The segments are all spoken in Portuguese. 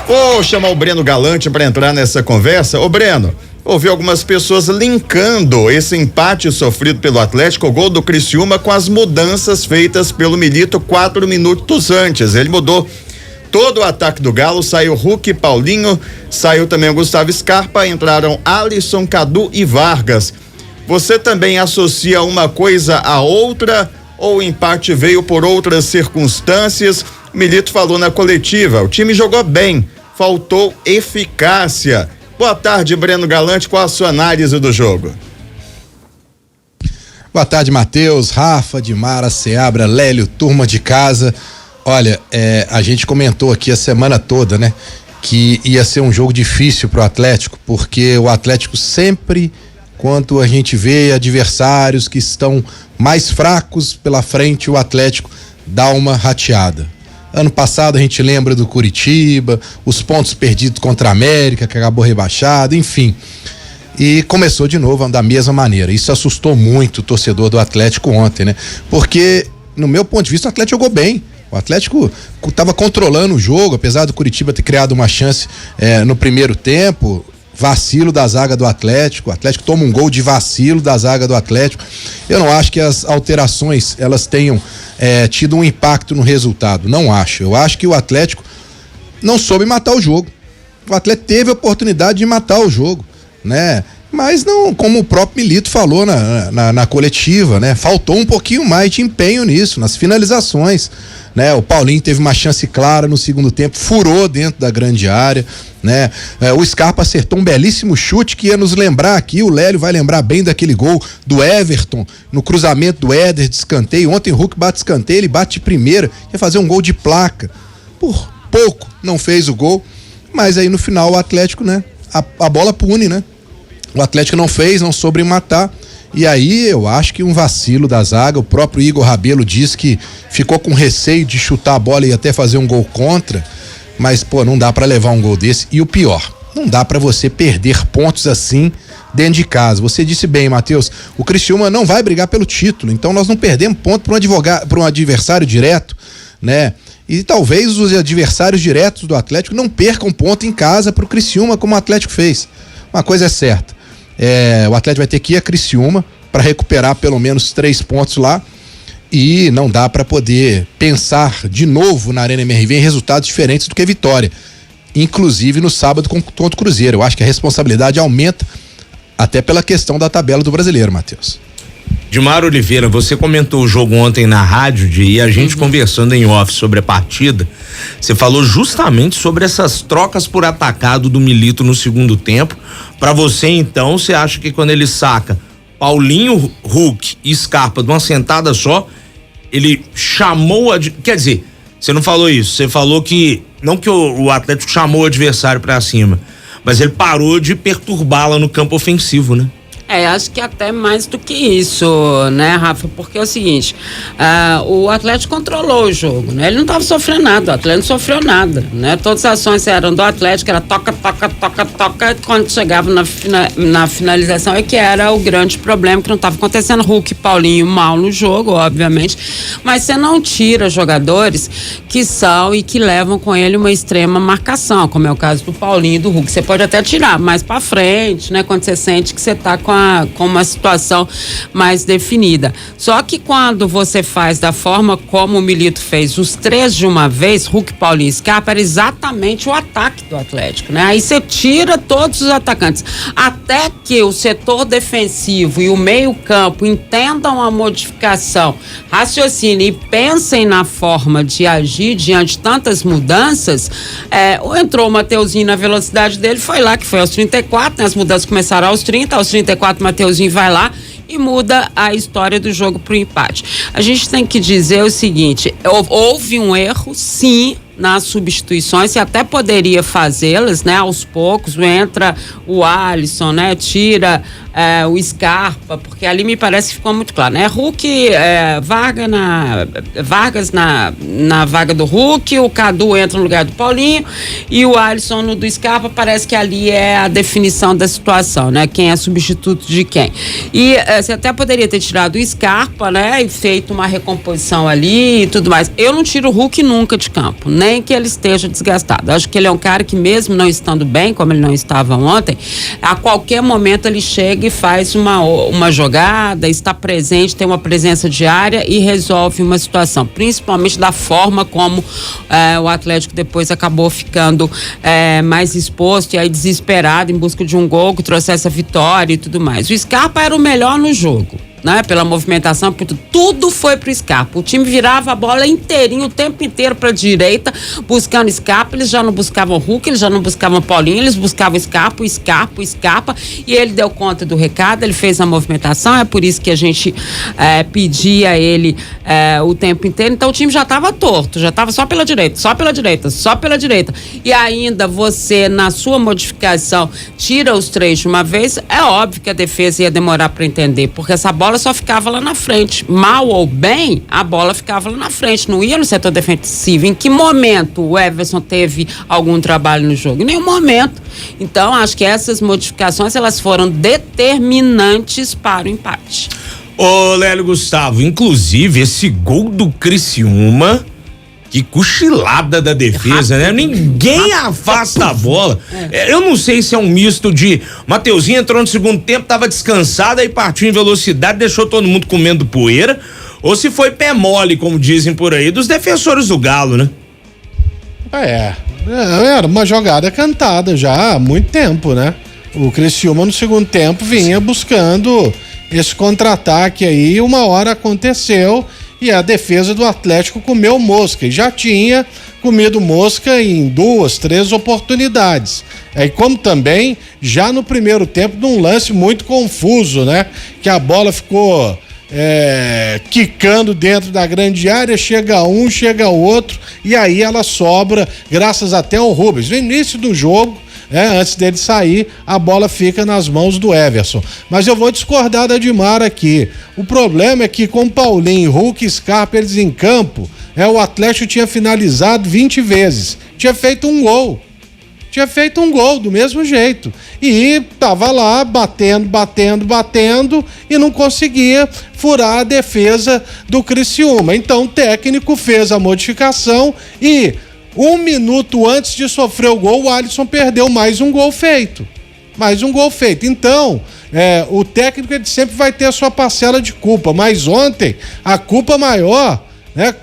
Vou chamar o Breno Galante para entrar nessa conversa. Ô Breno, ouvi algumas pessoas linkando esse empate sofrido pelo Atlético, o gol do Criciúma, com as mudanças feitas pelo Milito 4 minutos antes. Ele mudou todo o ataque do Galo, saiu Hulk, Paulinho, saiu também o Gustavo Scarpa, entraram Alisson, Cadu e Vargas. Você também associa uma coisa a outra ou o empate veio por outras circunstâncias? Milito falou na coletiva, o time jogou bem, faltou eficácia. Boa tarde, Breno Galante, qual a sua análise do jogo? Boa tarde, Matheus, Rafa, Dimara, Seabra, Lélio, turma de casa. Olha, a gente comentou aqui a semana toda, né, que ia ser um jogo difícil pro Atlético, porque o Atlético sempre, quando a gente vê adversários que estão mais fracos pela frente, o Atlético dá uma rateada. Ano passado a gente lembra do Curitiba, os pontos perdidos contra a América, que acabou rebaixado, enfim. E começou de novo da mesma maneira. Isso assustou muito o torcedor do Atlético ontem, né? Porque, no meu ponto de vista, o Atlético jogou bem. O Atlético estava controlando o jogo, apesar do Curitiba ter criado uma chance no primeiro tempo. Vacilo da zaga do Atlético, o Atlético toma um gol de vacilo da zaga do Atlético. Eu não acho que as alterações elas tenham tido um impacto no resultado, não acho. Eu acho que o Atlético não soube matar o jogo. O Atlético teve a oportunidade de matar o jogo, né? Mas não, como o próprio Milito falou na coletiva, né? Faltou um pouquinho mais de empenho nisso, nas finalizações, né? O Paulinho teve uma chance clara no segundo tempo, furou dentro da grande área, né? O Scarpa acertou um belíssimo chute que ia nos lembrar aqui, o Lélio vai lembrar bem daquele gol do Everton, no cruzamento do Éder de escanteio. Ontem o Hulk bate escanteio, ele bate de primeira, ia fazer um gol de placa. Por pouco não fez o gol, mas aí no final o Atlético, né? A bola pune, né? O Atlético não fez, não soube matar. E aí eu acho que um vacilo da zaga. O próprio Igor Rabelo disse que ficou com receio de chutar a bola e até fazer um gol contra. Mas, pô, não dá pra levar um gol desse. E o pior, não dá pra você perder pontos assim dentro de casa. Você disse bem, Matheus, o Criciúma não vai brigar pelo título. Então nós não perdemos ponto para um adversário direto, né? E talvez os adversários diretos do Atlético não percam ponto em casa pro Criciúma, como o Atlético fez. Uma coisa é certa. O Atlético vai ter que ir a Criciúma para recuperar pelo menos 3 pontos lá e não dá para poder pensar de novo na Arena MRV em resultados diferentes do que vitória, inclusive no sábado contra o Cruzeiro. Eu acho que a responsabilidade aumenta até pela questão da tabela do Brasileiro, Matheus. Dimar Oliveira, você comentou o jogo ontem na rádio e a gente conversando em off sobre a partida, você falou justamente sobre essas trocas por atacado do Milito no segundo tempo. Pra você, então, você acha que quando ele saca Paulinho, Hulk e Scarpa de uma sentada só, ele chamou quer dizer, você não falou isso, você falou que não que o Atlético chamou o adversário pra cima, mas ele parou de perturbá-la no campo ofensivo, né? Acho que até mais do que isso, né, Rafa? Porque é o seguinte, o Atlético controlou o jogo, né? Ele não estava sofrendo nada, o Atlético não sofreu nada, né? Todas as ações eram do Atlético, era toca, quando chegava na finalização é que era o grande problema, que não estava acontecendo. Hulk e Paulinho mal no jogo, obviamente, mas você não tira jogadores que são e que levam com ele uma extrema marcação, como é o caso do Paulinho e do Hulk. Você pode até tirar mais pra frente, né? Quando você sente que você tá com uma situação mais definida. Só que quando você faz da forma como o Milito fez, os 3 de uma vez, Hulk, Paulinho e Scarpa, era exatamente o ataque do Atlético, né? Aí você tira todos os atacantes. Até que o setor defensivo e o meio-campo entendam a modificação, raciocinem e pensem na forma de agir diante de tantas mudanças, entrou o Mateuzinho na velocidade dele, foi lá, que foi aos 34, né? As mudanças começaram aos 30, aos 34 Mateuzinho vai lá e muda a história do jogo pro empate. A gente tem que dizer o seguinte, houve um erro, sim, nas substituições, você até poderia fazê-las, né, aos poucos, entra o Alisson, né, tira o Scarpa, porque ali me parece que ficou muito claro, né? Hulk, Vargas na vaga do Hulk, o Cadu entra no lugar do Paulinho e o Alisson no do Scarpa. Parece que ali é a definição da situação, né? Quem é substituto de quem. E você até poderia ter tirado o Scarpa, né? E feito uma recomposição ali e tudo mais. Eu não tiro o Hulk nunca de campo, nem que ele esteja desgastado. Eu acho que ele é um cara que, mesmo não estando bem, como ele não estava ontem, a qualquer momento ele chega e faz uma jogada, está presente, tem uma presença diária e resolve uma situação, principalmente da forma como o Atlético depois acabou ficando mais exposto e aí desesperado em busca de um gol que trouxesse a vitória e tudo mais. O Scarpa era o melhor no jogo, né? Pela movimentação, tudo foi pro Scarpa. O time virava a bola inteirinho, o tempo inteiro pra direita, buscando Scarpa. Eles já não buscavam o Hulk, eles já não buscavam o Paulinho, eles buscavam o Scarpa, e ele deu conta do recado, ele fez a movimentação, é por isso que a gente pedia ele o tempo inteiro. Então o time já estava torto, já estava só pela direita. E ainda você, na sua modificação, tira os três de uma vez, é óbvio que a defesa ia demorar para entender, porque essa bola só ficava lá na frente. Mal ou bem, a bola ficava lá na frente, não ia no setor defensivo. Em que momento o Everson teve algum trabalho no jogo? Em nenhum momento. Então, acho que essas modificações, elas foram determinantes para o empate. Ô, Lélio Gustavo, inclusive esse gol do Criciúma, que cochilada da defesa, né? Ninguém afasta a bola. Eu não sei se é um misto de Mateuzinho entrou no segundo tempo, tava descansado, aí partiu em velocidade, deixou todo mundo comendo poeira, ou se foi pé mole, como dizem por aí, dos defensores do Galo, né? Era uma jogada cantada já há muito tempo, né? O Criciúma no segundo tempo vinha buscando esse contra-ataque aí, uma hora aconteceu e a defesa do Atlético comeu mosca, e já tinha comido mosca em 2, 3 oportunidades. E como também, já no primeiro tempo, num lance muito confuso, né? Que a bola ficou quicando dentro da grande área, chega um, chega outro, e aí ela sobra, graças até ao Rubens. No início do jogo, antes dele sair, a bola fica nas mãos do Everson. Mas eu vou discordar da Dimar aqui. O problema é que com Paulinho, Hulk e Scarpa, eles em campo, o Atlético tinha finalizado 20 vezes. Tinha feito um gol do mesmo jeito. E tava lá batendo e não conseguia furar a defesa do Criciúma. Então o técnico fez a modificação e 1 minuto antes de sofrer o gol, o Alisson perdeu mais um gol feito. Então, o técnico ele sempre vai ter a sua parcela de culpa, mas ontem a culpa maior,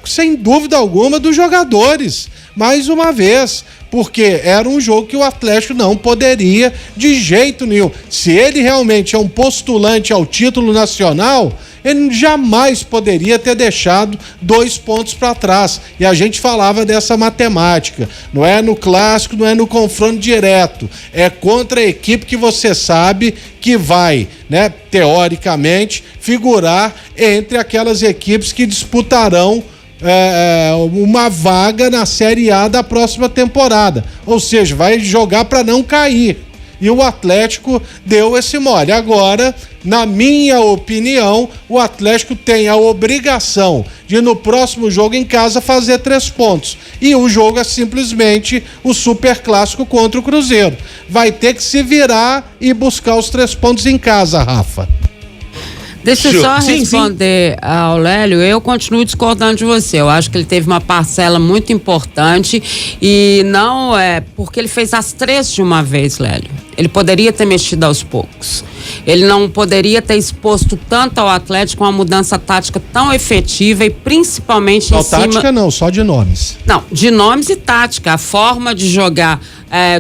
sem dúvida alguma, dos jogadores. Mais uma vez, porque era um jogo que o Atlético não poderia de jeito nenhum. Se ele realmente é um postulante ao título nacional, ele jamais poderia ter deixado 2 pontos para trás. E a gente falava dessa matemática. Não é no clássico, não é no confronto direto. É contra a equipe que você sabe que vai, teoricamente, figurar entre aquelas equipes que disputarão uma vaga na Série A da próxima temporada. Ou seja, vai jogar para não cair. E o Atlético deu esse mole. Agora, na minha opinião, o Atlético tem a obrigação de no próximo jogo em casa fazer 3 pontos. E o jogo é simplesmente o super clássico contra o Cruzeiro. Vai ter que se virar e buscar os 3 pontos em casa, Rafa. Deixa eu só responder ao Lélio. Eu continuo discordando de você. Eu acho que ele teve uma parcela muito importante e não porque ele fez as 3 de uma vez, Lélio. Ele poderia ter mexido aos poucos. Ele não poderia ter exposto tanto ao Atlético uma mudança tática tão efetiva e principalmente em cima... Tática não, só de nomes. Não, de nomes e tática. A forma de jogar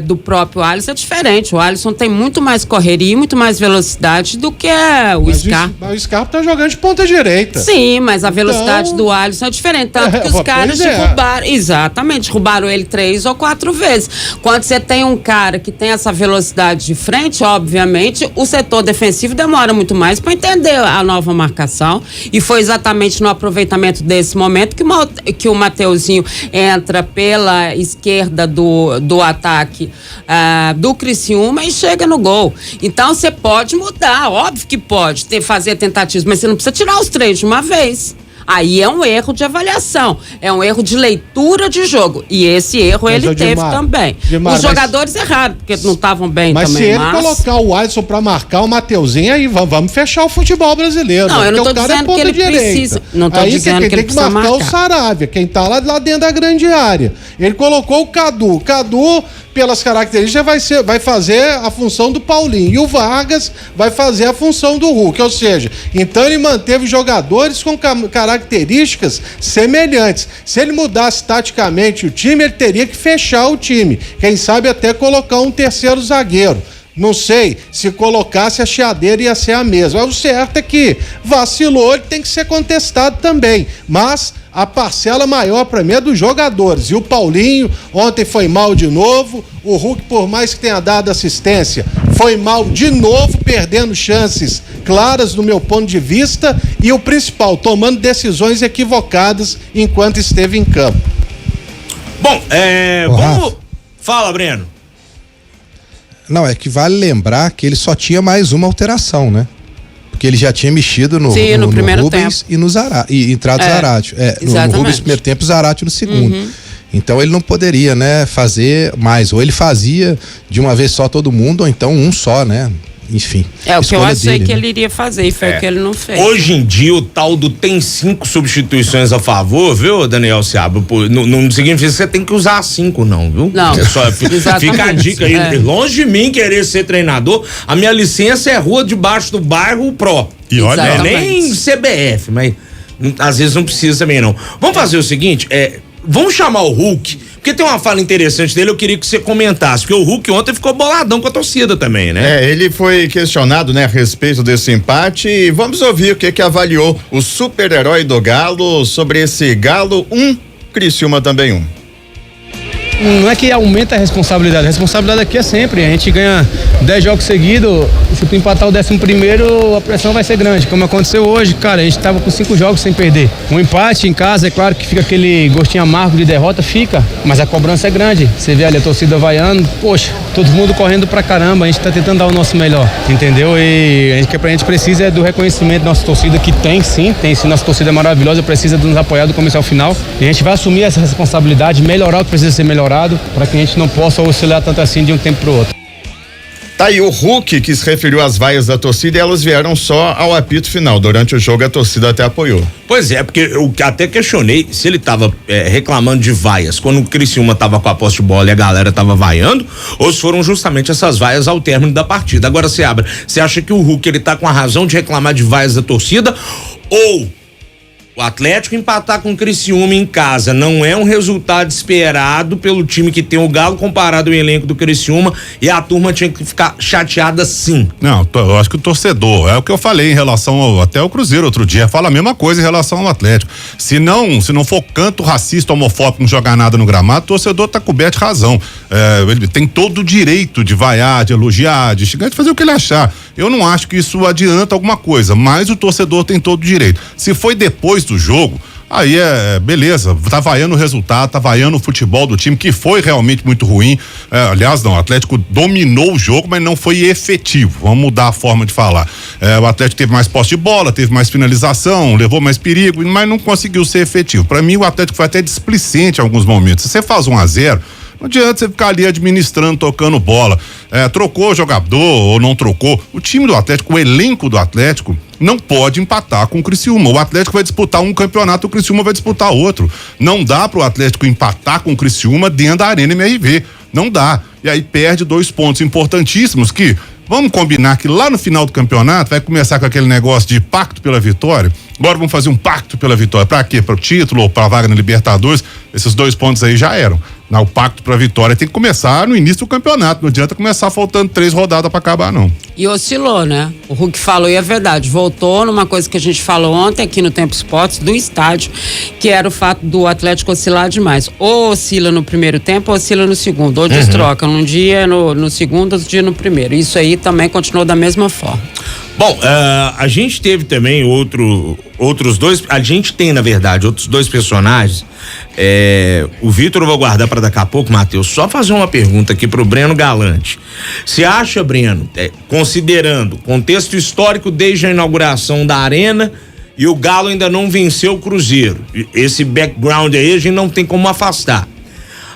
do próprio Alisson é diferente. O Alisson tem muito mais correria e muito mais velocidade do que o Scarpa. O Scarpa tá jogando de ponta direita. Sim, mas a velocidade do Alisson é diferente. Tanto que os caras derrubaram. Exatamente, derrubaram ele 3 ou 4 vezes. Quando você tem um cara que tem essa velocidade de frente, obviamente, o setor defensivo demora muito mais para entender a nova marcação. E foi exatamente no aproveitamento desse momento que o Mateuzinho entra pela esquerda do ataque ataque do Criciúma e chega no gol. Então você pode mudar, óbvio que pode fazer tentativas, mas você não precisa tirar os 3 de uma vez. Aí é um erro de avaliação, é um erro de leitura de jogo. E esse erro ele teve também. Os jogadores erraram, porque não estavam bem mas também. Se ele colocar o Alisson pra marcar o Mateuzinho, aí vamos fechar o futebol brasileiro. Não, eu não tô dizendo que ele precisa. Não tô dizendo que ele precisa marcar. Tem que marcar o Saravia, quem tá lá dentro da grande área. Ele colocou o Cadu. Cadu, pelas características, vai fazer a função do Paulinho. E o Vargas vai fazer a função do Hulk. Ou seja, então ele manteve jogadores com características semelhantes. Se ele mudasse taticamente o time, ele teria que fechar o time. Quem sabe até colocar um terceiro zagueiro. Não sei, se colocasse a chiadeira ia ser a mesma. O certo é que vacilou, ele tem que ser contestado também. Mas a parcela maior para mim é dos jogadores. E o Paulinho ontem foi mal de novo. O Hulk, por mais que tenha dado assistência, foi mal de novo, perdendo chances claras do meu ponto de vista. E o principal, tomando decisões equivocadas enquanto esteve em campo. Bom, vamos... Fala, Breno. Não, é que vale lembrar que ele só tinha mais uma alteração, né? Porque ele já tinha mexido no primeiro Rubens tempo. E no Zarate, e entrado Zarate. No Rubens no primeiro tempo e Zarate no segundo. Então ele não poderia, né, fazer mais. Ou ele fazia de uma vez só todo mundo, ou então um só, né? Enfim. É o que eu achei que ele iria fazer e foi o que ele não fez. Hoje em dia o tal do tem 5 substituições a favor, viu, Daniel Seabra? Não significa que você tem que usar 5 não, viu? Não. Fica a dica aí. Longe de mim querer ser treinador, a minha licença é Rua Debaixo do Bairro Pro. E olha, é nem CBF, mas às vezes não precisa também não. Vamos fazer o seguinte, vamos chamar o Hulk, porque tem uma fala interessante dele, eu queria que você comentasse, porque o Hulk ontem ficou boladão com a torcida também, né? Ele foi questionado, né, a respeito desse empate e vamos ouvir o que avaliou o super-herói do Galo sobre esse Galo 1, Criciúma também 1. Não é que aumenta a responsabilidade aqui é sempre, a gente ganha 10 jogos seguidos, se tu empatar o 11º, a pressão vai ser grande, como aconteceu hoje, cara, a gente tava com 5 jogos sem perder. Um empate em casa, é claro que fica aquele gostinho amargo de derrota, mas a cobrança é grande, você vê ali a torcida vaiando, poxa, todo mundo correndo pra caramba, a gente tá tentando dar o nosso melhor, entendeu? E o que a gente precisa é do reconhecimento da nossa torcida, que tem sim, nossa torcida é maravilhosa, precisa de nos apoiar do começo ao final, e a gente vai assumir essa responsabilidade, melhorar o que precisa ser melhorado, para que a gente não possa oscilar tanto assim de um tempo para o outro. Tá aí o Hulk que se referiu às vaias da torcida e elas vieram só ao apito final. Durante o jogo a torcida até apoiou. Pois é, porque eu até questionei se ele tava reclamando de vaias quando o Criciúma tava com a posse de bola e a galera tava vaiando, ou se foram justamente essas vaias ao término da partida. Agora, você acha que o Hulk ele tá com a razão de reclamar de vaias da torcida, ou o Atlético empatar com o Criciúma em casa não é um resultado esperado pelo time que tem o Galo comparado ao elenco do Criciúma e a turma tinha que ficar chateada sim? Não, eu acho que o torcedor, é o que eu falei em relação até ao Cruzeiro outro dia, fala a mesma coisa em relação ao Atlético. Se não for canto racista, homofóbico, não jogar nada no gramado, o torcedor tá coberto de razão. Ele tem todo o direito de vaiar, de elogiar, de xingar, de fazer o que ele achar. Eu não acho que isso adianta alguma coisa, mas o torcedor tem todo o direito. Se foi depois do jogo, aí beleza, tá vaiando o resultado, tá vaiando o futebol do time, que foi realmente muito ruim. Aliás, não, o Atlético dominou o jogo, mas não foi efetivo. Vamos mudar a forma de falar. O Atlético teve mais posse de bola, teve mais finalização, levou mais perigo, mas não conseguiu ser efetivo. Para mim, o Atlético foi até displicente em alguns momentos. Se você faz 1-0, não adianta você ficar ali administrando, tocando bola. Trocou o jogador ou não trocou. O time do Atlético, o elenco do Atlético, não pode empatar com o Criciúma. O Atlético vai disputar um campeonato, o Criciúma vai disputar outro. Não dá pro Atlético empatar com o Criciúma dentro da Arena MRV. Não dá. E aí perde 2 pontos importantíssimos que, vamos combinar que lá no final do campeonato vai começar com aquele negócio de pacto pela vitória. Agora vamos fazer um pacto pela vitória. Pra quê? Para o título ou pra vaga na Libertadores? Esses 2 pontos aí já eram. O pacto pra vitória tem que começar no início do campeonato. Não adianta começar faltando 3 rodadas pra acabar, não. E oscilou, né? O Hulk falou, e é verdade, voltou numa coisa que a gente falou ontem aqui no Tempo Esportes, do estádio, que era o fato do Atlético oscilar demais. Ou oscila no primeiro tempo, ou oscila no segundo. Ou destroca, um dia no segundo, outro dia no primeiro. Isso aí também continuou da mesma forma. Bom, a gente teve também outros dois, a gente tem, na verdade, outros dois personagens. O Vitor eu vou guardar para daqui a pouco, Matheus. Só fazer uma pergunta aqui pro Breno Galante. Você acha, Breno, considerando o contexto histórico desde a inauguração da Arena e o Galo ainda não venceu o Cruzeiro, esse background aí a gente não tem como afastar,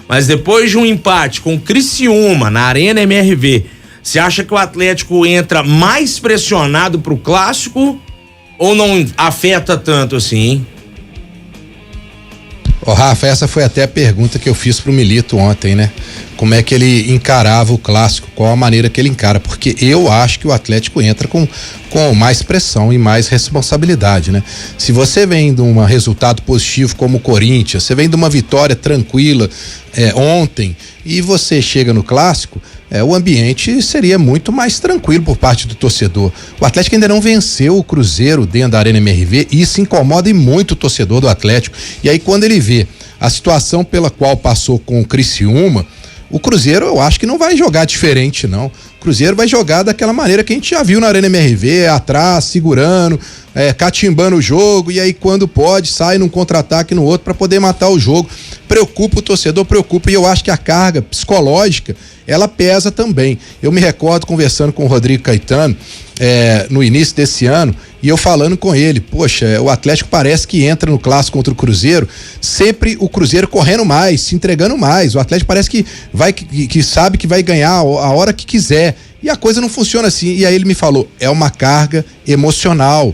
mas depois de um empate com o Criciúma na Arena MRV, você acha que o Atlético entra mais pressionado pro clássico ou não afeta tanto assim, hein? Rafa, essa foi até a pergunta que eu fiz pro Milito ontem, né? Como é que ele encarava o clássico, qual a maneira que ele encara, porque eu acho que o Atlético entra com mais pressão e mais responsabilidade, né? Se você vem de um resultado positivo como o Corinthians, você vem de uma vitória tranquila ontem e você chega no clássico, o ambiente seria muito mais tranquilo por parte do torcedor. O Atlético ainda não venceu o Cruzeiro dentro da Arena MRV e isso incomoda muito o torcedor do Atlético. E aí quando ele vê a situação pela qual passou com o Criciúma, o Cruzeiro eu acho que não vai jogar diferente não. O Cruzeiro vai jogar daquela maneira que a gente já viu na Arena MRV, atrás, segurando, catimbando o jogo, e aí quando pode sai num contra-ataque no outro para poder matar o jogo. Preocupa o torcedor, preocupa, e eu acho que a carga psicológica ela pesa também. Eu me recordo conversando com o Rodrigo Caetano no início desse ano, e eu falando com ele, poxa, o Atlético parece que entra no clássico contra o Cruzeiro, sempre o Cruzeiro correndo mais, se entregando mais, o Atlético parece que sabe que vai ganhar a hora que quiser, e a coisa não funciona assim. E aí ele me falou, é uma carga emocional,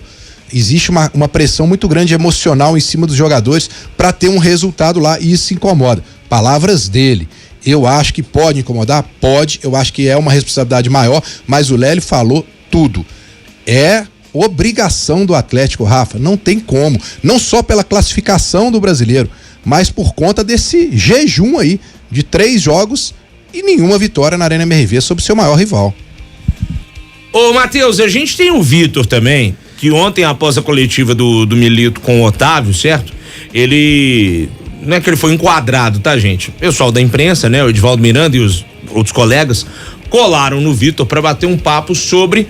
existe uma pressão muito grande emocional em cima dos jogadores para ter um resultado lá, e isso incomoda. Palavras dele. Eu acho que pode incomodar? Pode, eu acho que é uma responsabilidade maior, mas o Lélio falou tudo. É obrigação do Atlético, Rafa, não tem como, não só pela classificação do Brasileiro, mas por conta desse jejum aí de 3 jogos e nenhuma vitória na Arena MRV sobre o seu maior rival. Ô Matheus, a gente tem o Vitor também, que ontem após a coletiva do Milito com o Otávio, certo? Ele, não é que ele foi enquadrado, tá gente? O pessoal da imprensa, né? O Edivaldo Miranda e os outros colegas colaram no Vitor para bater um papo sobre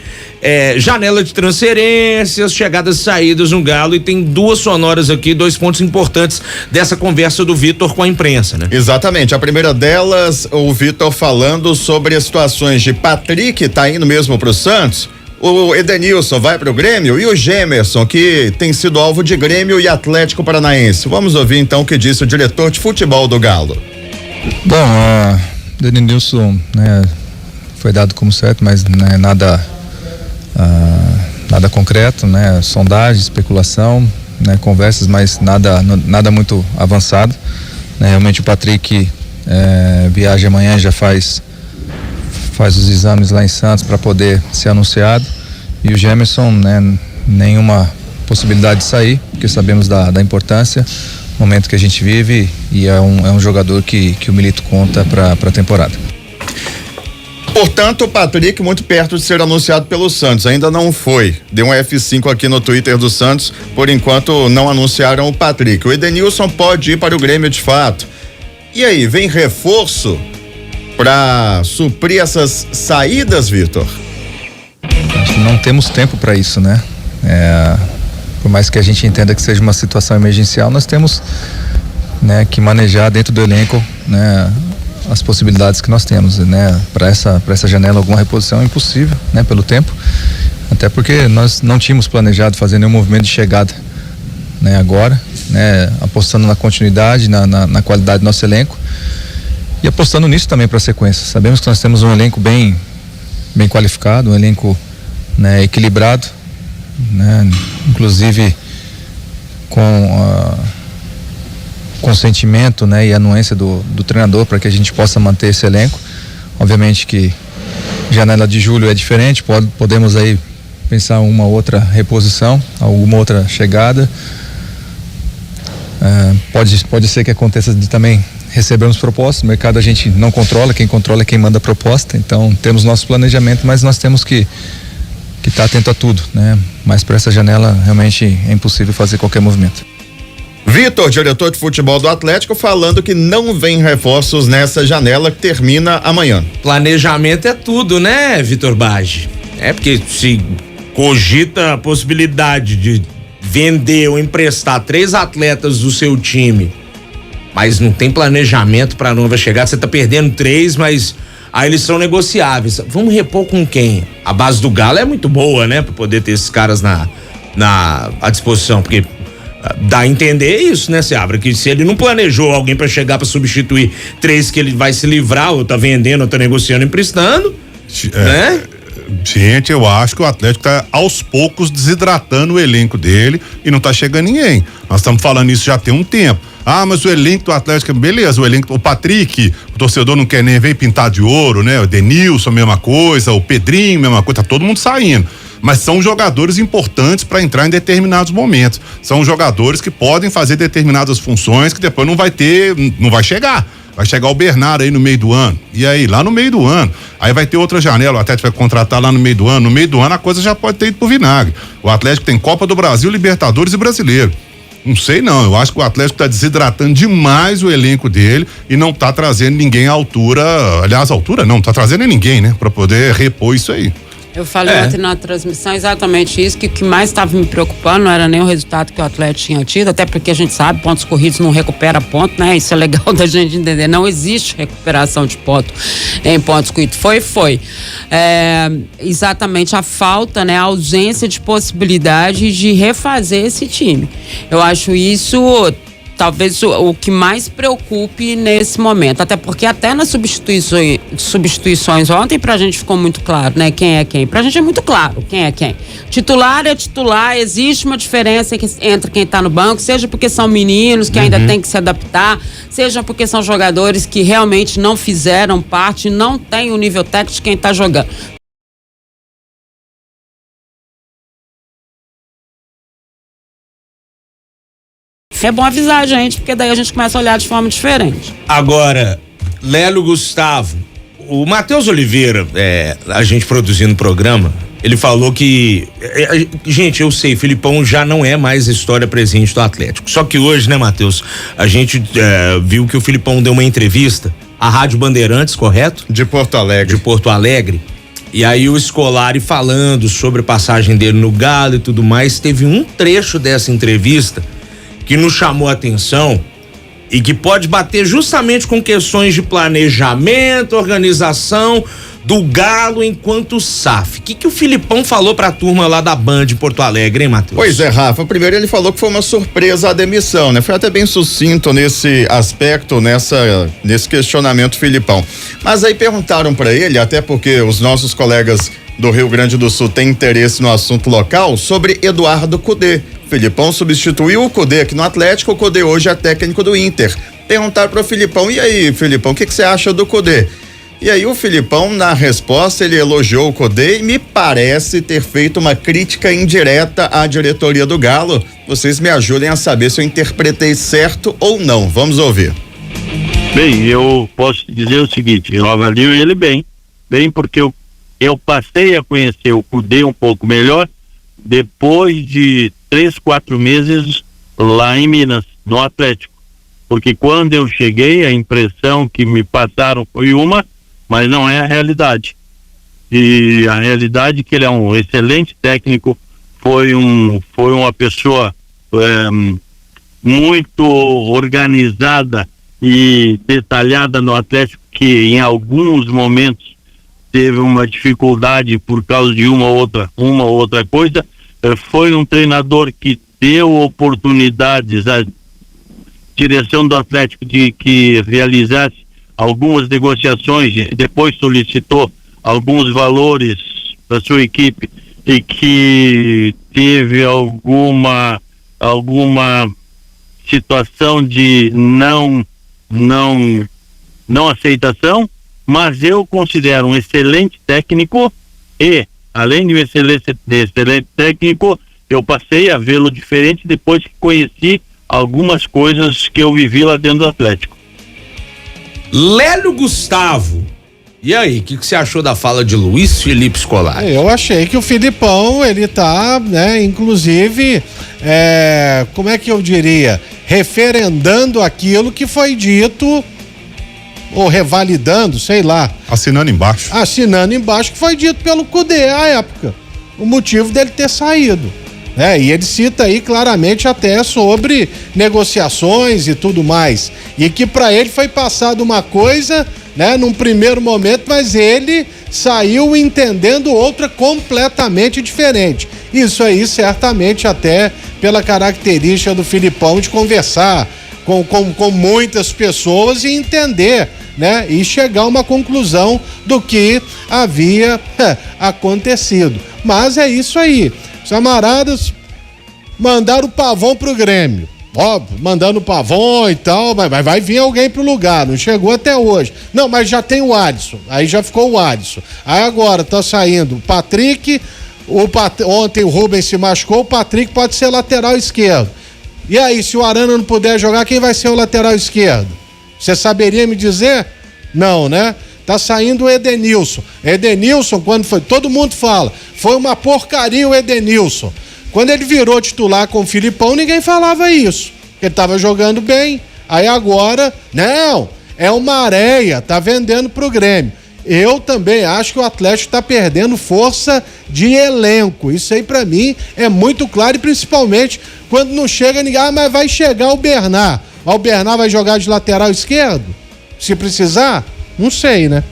janela de transferências, chegadas e saídas no Galo, e tem 2 sonoras aqui, 2 pontos importantes dessa conversa do Vitor com a imprensa, né? Exatamente, a primeira delas, o Vitor falando sobre as situações de Patrick, tá indo mesmo pro Santos, o Edenilson vai pro Grêmio e o Gemerson, que tem sido alvo de Grêmio e Atlético Paranaense. Vamos ouvir então o que disse o diretor de futebol do Galo. Bom, o Edenilson, né, foi dado como certo, mas né, nada concreto, né? Sondagem, especulação, né? Conversas, mas nada muito avançado, né? Realmente o Patrick viaja amanhã, já faz os exames lá em Santos para poder ser anunciado, e o Gemerson, né? Nenhuma possibilidade de sair, porque sabemos da importância, momento que a gente vive, e é um jogador que o Milito conta para a temporada. Portanto, o Patrick muito perto de ser anunciado pelo Santos, ainda não foi. Deu um F5 aqui no Twitter do Santos, por enquanto não anunciaram o Patrick. O Edenilson pode ir para o Grêmio de fato. E aí, vem reforço para suprir essas saídas, Vitor? Não temos tempo para isso, né? Por mais que a gente entenda que seja uma situação emergencial, nós temos, né, que manejar dentro do elenco, né, as possibilidades que nós temos, né? Para essa janela alguma reposição é impossível, né? Pelo tempo, até porque nós não tínhamos planejado fazer nenhum movimento de chegada, né? Agora, né? Apostando na continuidade, na qualidade do nosso elenco, e apostando nisso também para a sequência. Sabemos que nós temos um elenco bem qualificado, um elenco, né, equilibrado, né? Inclusive com consentimento, né, e anuência do treinador para que a gente possa manter esse elenco. Obviamente que janela de julho é diferente, podemos aí pensar uma outra reposição, alguma outra chegada. Pode ser que aconteça de também recebermos propostas. O mercado a gente não controla, quem controla é quem manda a proposta. Então temos nosso planejamento, mas nós temos que estar atento a tudo, né? Mas para essa janela realmente é impossível fazer qualquer movimento. Vitor, diretor de futebol do Atlético, falando que não vem reforços nessa janela que termina amanhã. Planejamento é tudo, né, Vitor Bage? Porque se cogita a possibilidade de vender ou emprestar 3 atletas do seu time, mas não tem planejamento para a nova chegada, você tá perdendo 3, mas aí eles são negociáveis. Vamos repor com quem? A base do Galo é muito boa, né? Pra poder ter esses caras à disposição, porque dá a entender isso, né, Seabra? Que se ele não planejou alguém para chegar para substituir 3 que ele vai se livrar, ou tá vendendo, ou tá negociando, emprestando, né? Gente, eu acho que o Atlético tá aos poucos desidratando o elenco dele e não tá chegando ninguém. Nós estamos falando isso já tem um tempo. Ah, mas o elenco do Atlético, beleza, o Patrick, o torcedor não quer nem ver pintar de ouro, né? O Denilson, mesma coisa, o Pedrinho, mesma coisa, tá todo mundo saindo. Mas são jogadores importantes para entrar em determinados momentos. São jogadores que podem fazer determinadas funções que depois não vai chegar. Vai chegar o Bernardo aí no meio do ano. E aí, lá no meio do ano, aí vai ter outra janela, o Atlético vai contratar lá no meio do ano. No meio do ano a coisa já pode ter ido pro vinagre. O Atlético tem Copa do Brasil, Libertadores e Brasileiro. Não sei não, eu acho que o Atlético tá desidratando demais o elenco dele e não tá trazendo ninguém à altura, aliás, à altura não tá trazendo ninguém, né? Pra poder repor isso aí. Eu falei ontem na transmissão exatamente isso, que o que mais estava me preocupando não era nem o resultado que o Atlético tinha tido, até porque a gente sabe, pontos corridos não recupera ponto, né? Isso é legal da gente entender, não existe recuperação de ponto em pontos corridos. Foi. Exatamente a falta, né? A ausência de possibilidade de refazer esse time. Eu acho isso talvez o que mais preocupe nesse momento, até porque até nas substituições ontem pra gente ficou muito claro, né, quem é quem. Pra gente é muito claro quem é quem. Titular é titular, existe uma diferença entre quem tá no banco, seja porque são meninos que ainda tem que se adaptar, seja porque são jogadores que realmente não fizeram parte, não tem o nível técnico de quem tá jogando. É bom avisar a gente, porque daí a gente começa a olhar de forma diferente. Agora, Lélio Gustavo, o Matheus Oliveira, a gente produzindo o programa, ele falou que, gente, eu sei, Filipão já não é mais a história presente do Atlético. Só que hoje, né, Matheus, a gente viu que o Filipão deu uma entrevista à Rádio Bandeirantes, correto? De Porto Alegre. E aí o Scolari falando sobre a passagem dele no Galo e tudo mais, teve um trecho dessa entrevista que nos chamou a atenção e que pode bater justamente com questões de planejamento, organização do Galo enquanto SAF. O que o Filipão falou pra turma lá da Band em Porto Alegre, hein, Matheus? Pois é, Rafa, primeiro ele falou que foi uma surpresa a demissão, né? Foi até bem sucinto nesse aspecto, nesse questionamento, Filipão. Mas aí perguntaram pra ele, até porque os nossos colegas do Rio Grande do Sul têm interesse no assunto local, sobre Eduardo Cudê. Filipão substituiu o Cudê aqui no Atlético, o Cudê hoje é técnico do Inter. Perguntaram pro Filipão, e aí, Filipão, o que você acha do Cudê? E aí o Filipão, na resposta, ele elogiou o Cudê e me parece ter feito uma crítica indireta à diretoria do Galo. Vocês me ajudem a saber se eu interpretei certo ou não. Vamos ouvir. Bem, eu posso dizer o seguinte, eu avalio ele bem porque eu passei a conhecer o Cudê um pouco melhor depois de 3-4 meses lá em Minas, no Atlético, porque quando eu cheguei a impressão que me passaram foi uma, mas não é a realidade. E a realidade é que ele é um excelente técnico, foi uma pessoa muito organizada e detalhada no Atlético, que em alguns momentos teve uma dificuldade por causa de uma ou outra coisa. Foi um treinador que deu oportunidades à direção do Atlético de que realizasse algumas negociações, depois solicitou alguns valores para sua equipe e que teve alguma situação de não aceitação, mas eu considero um excelente técnico e, além de um excelente técnico, eu passei a vê-lo diferente depois que conheci algumas coisas que eu vivi lá dentro do Atlético. Lélio Gustavo, e aí, o que você achou da fala de Luiz Felipe Scolari? Eu achei que o Filipão, ele tá, né, inclusive, como é que eu diria, referendando aquilo que foi dito, ou revalidando, sei lá. Assinando embaixo que foi dito pelo Cudê à época. o motivo dele ter saído. E ele cita aí claramente até sobre negociações e tudo mais. E que para ele foi passado uma coisa, num primeiro momento, mas ele saiu entendendo outra completamente diferente. Isso aí certamente até pela característica do Filipão de conversar com muitas pessoas e entender, e chegar a uma conclusão do que havia acontecido. Mas é isso aí. Os camaradas mandaram o Pavão pro Grêmio. Óbvio, mandando o Pavão e tal, mas vai vir alguém pro lugar, não chegou até hoje. Não, mas já tem o Adson, aí já ficou o Adson. Aí agora tá saindo o Patrick, ontem o Rubens se machucou, o Patrick pode ser lateral esquerdo. E aí, se o Arana não puder jogar, quem vai ser o lateral esquerdo? Você saberia me dizer? Não, né? Tá saindo o Edenilson. Edenilson, quando foi, todo mundo fala, foi uma porcaria o Edenilson. Quando ele virou titular com o Filipão, ninguém falava isso. Ele tava jogando bem. Aí agora, não, é uma areia, tá vendendo pro Grêmio. Eu também acho que o Atlético tá perdendo força de elenco. Isso aí pra mim é muito claro, e principalmente quando não chega ninguém. Ah, mas vai chegar o Bernard. O Bernard vai jogar de lateral esquerdo? Se precisar? Não sei, né?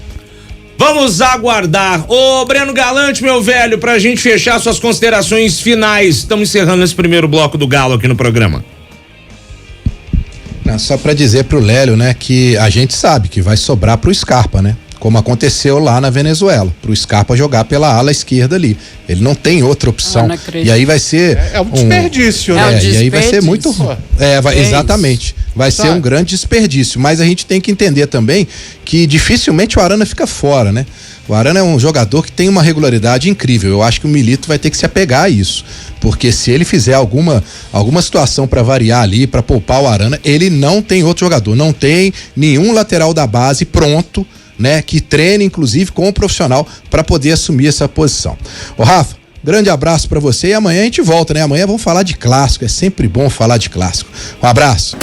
Vamos aguardar. Ô, Breno Galante, meu velho, pra gente fechar suas considerações finais. Estamos encerrando esse primeiro bloco do Galo aqui no programa. Não, só pra dizer pro Lélio, que a gente sabe que vai sobrar pro Scarpa, como aconteceu lá na Venezuela, pro Scarpa jogar pela ala esquerda ali. Ele não tem outra opção. E aí vai ser um desperdício, né? E aí vai ser muito exatamente. Vai ser um grande desperdício, mas a gente tem que entender também que dificilmente o Arana fica fora, O Arana é um jogador que tem uma regularidade incrível. Eu acho que o Milito vai ter que se apegar a isso, porque se ele fizer alguma situação para variar ali, para poupar o Arana, ele não tem outro jogador, não tem nenhum lateral da base pronto, que treine inclusive com o profissional para poder assumir essa posição. Ô Rafa, grande abraço para você, e amanhã a gente volta, Amanhã vamos falar de clássico, é sempre bom falar de clássico. Um abraço.